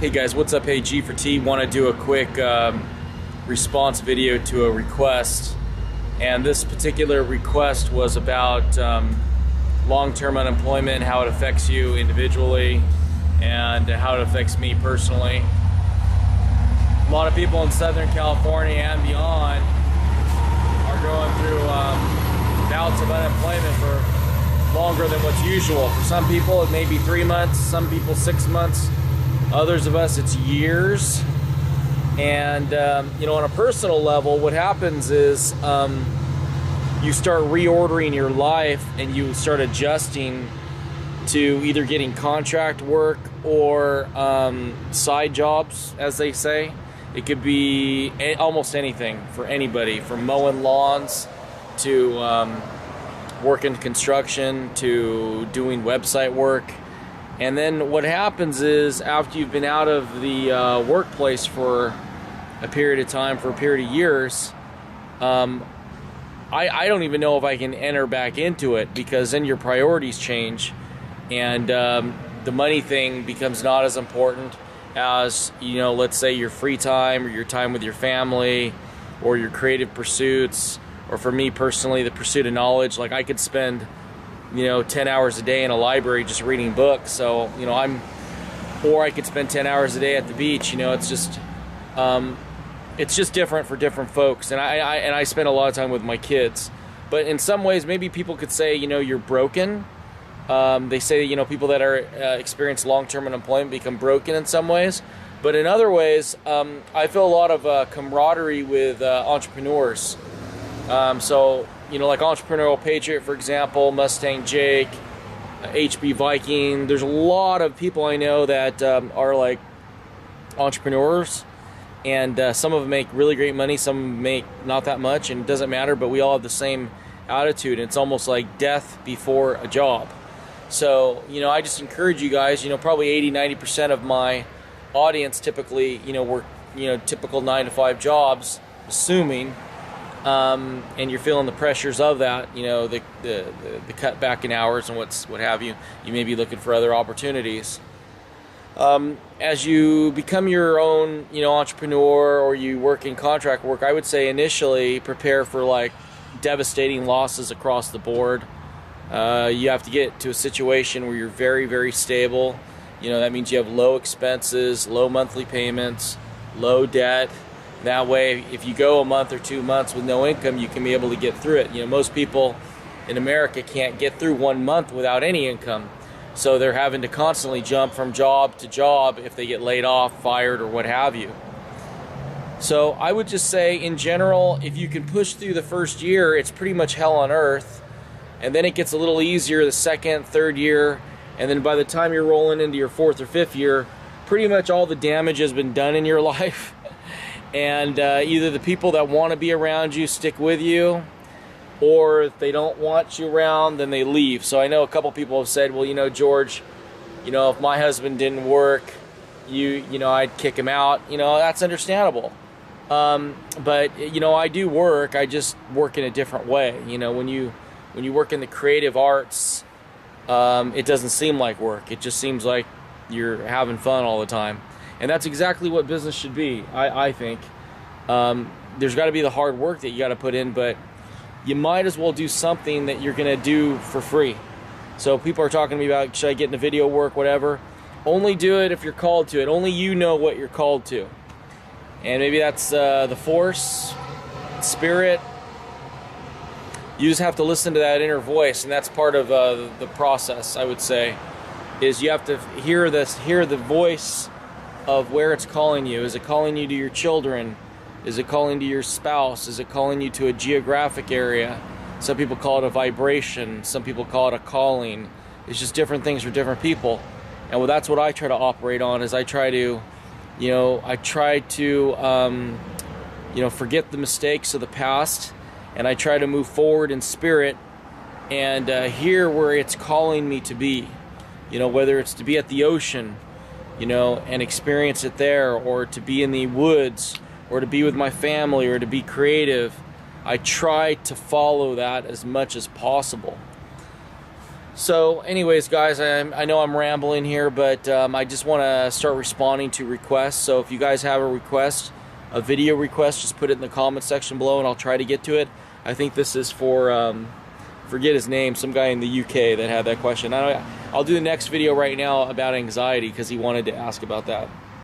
Hey guys, what's up? Hey, G for T. Want to do a quick response video to a request, and this particular request was about long-term unemployment, how it affects you individually, and how it affects me personally. A lot of people in Southern California and beyond are going through bouts of unemployment for longer than what's usual. For some people, it may be 3 months, some people 6 months. Others of us, it's years. And on a personal level, what happens is you start reordering your life and you start adjusting to either getting contract work or side jobs, as they say. It could be almost anything for anybody, from mowing lawns to working construction to doing website work. And then what happens is, after you've been out of the workplace for a period of time, for a period of years, I don't even know if I can enter back into it, because then your priorities change, and the money thing becomes not as important as, let's say your free time or your time with your family or your creative pursuits, or for me personally, the pursuit of knowledge. Like, I could spend 10 hours a day in a library just reading books. So, or I could spend 10 hours a day at the beach. It's just different for different folks. And I spend a lot of time with my kids. But in some ways, maybe people could say, you're broken. They say, people that are experience long-term unemployment become broken in some ways. But in other ways, I feel a lot of camaraderie with entrepreneurs. Like Entrepreneurial Patriot, for example, Mustang Jake, HB Viking. There's a lot of people I know that are like entrepreneurs, and some of them make really great money, some make not that much, and it doesn't matter, but we all have the same attitude. It's almost like death before a job. So, I just encourage you guys, probably 80-90% of my audience typically, work, typical 9-to-5 jobs, assuming. And you're feeling the pressures of that, the cutback in hours and what have you. You may be looking for other opportunities. As you become your own, entrepreneur, or you work in contract work, I would say initially prepare for like devastating losses across the board. You have to get to a situation where you're very, very stable. That means you have low expenses, low monthly payments, low debt. That way, if you go a month or 2 months with no income, you can be able to get through it. Most people in America can't get through 1 month without any income. So they're having to constantly jump from job to job if they get laid off, fired, or what have you. So I would just say, in general, if you can push through the first year, it's pretty much hell on earth. And then it gets a little easier the second, third year. And then by the time you're rolling into your fourth or fifth year, pretty much all the damage has been done in your life. And either the people that want to be around you stick with you, or if they don't want you around, then they leave. So I know a couple people have said, well, George, if my husband didn't work, I'd kick him out. That's understandable. But I do work. I just work in a different way. When you work in the creative arts, it doesn't seem like work. It just seems like you're having fun all the time. And that's exactly what business should be, I think. There's got to be the hard work that you got to put in, but you might as well do something that you're going to do for free. So people are talking to me about, should I get into video work, whatever. Only do it if you're called to it. Only you know what you're called to. And maybe that's the force, spirit. You just have to listen to that inner voice, and that's part of the process, I would say, is you have to hear the voice of where it's calling you. Is it calling you to your children? Is it calling to your spouse? Is it calling you to a geographic area? Some people call it a vibration. Some people call it a calling. It's just different things for different people. And well, that's what I try to operate on, is I try to, forget the mistakes of the past, and I try to move forward in spirit and hear where it's calling me to be. Whether it's to be at the ocean, and experience it there, or to be in the woods, or to be with my family, or to be creative. I try to follow that as much as possible. So anyways, guys, I know I'm rambling here, but I just want to start responding to requests. So if you guys have a request, a video request, just put it in the comment section below and I'll try to get to it. I think this is for, forget his name, some guy in the UK that had that question. I'll do the next video right now about anxiety because he wanted to ask about that.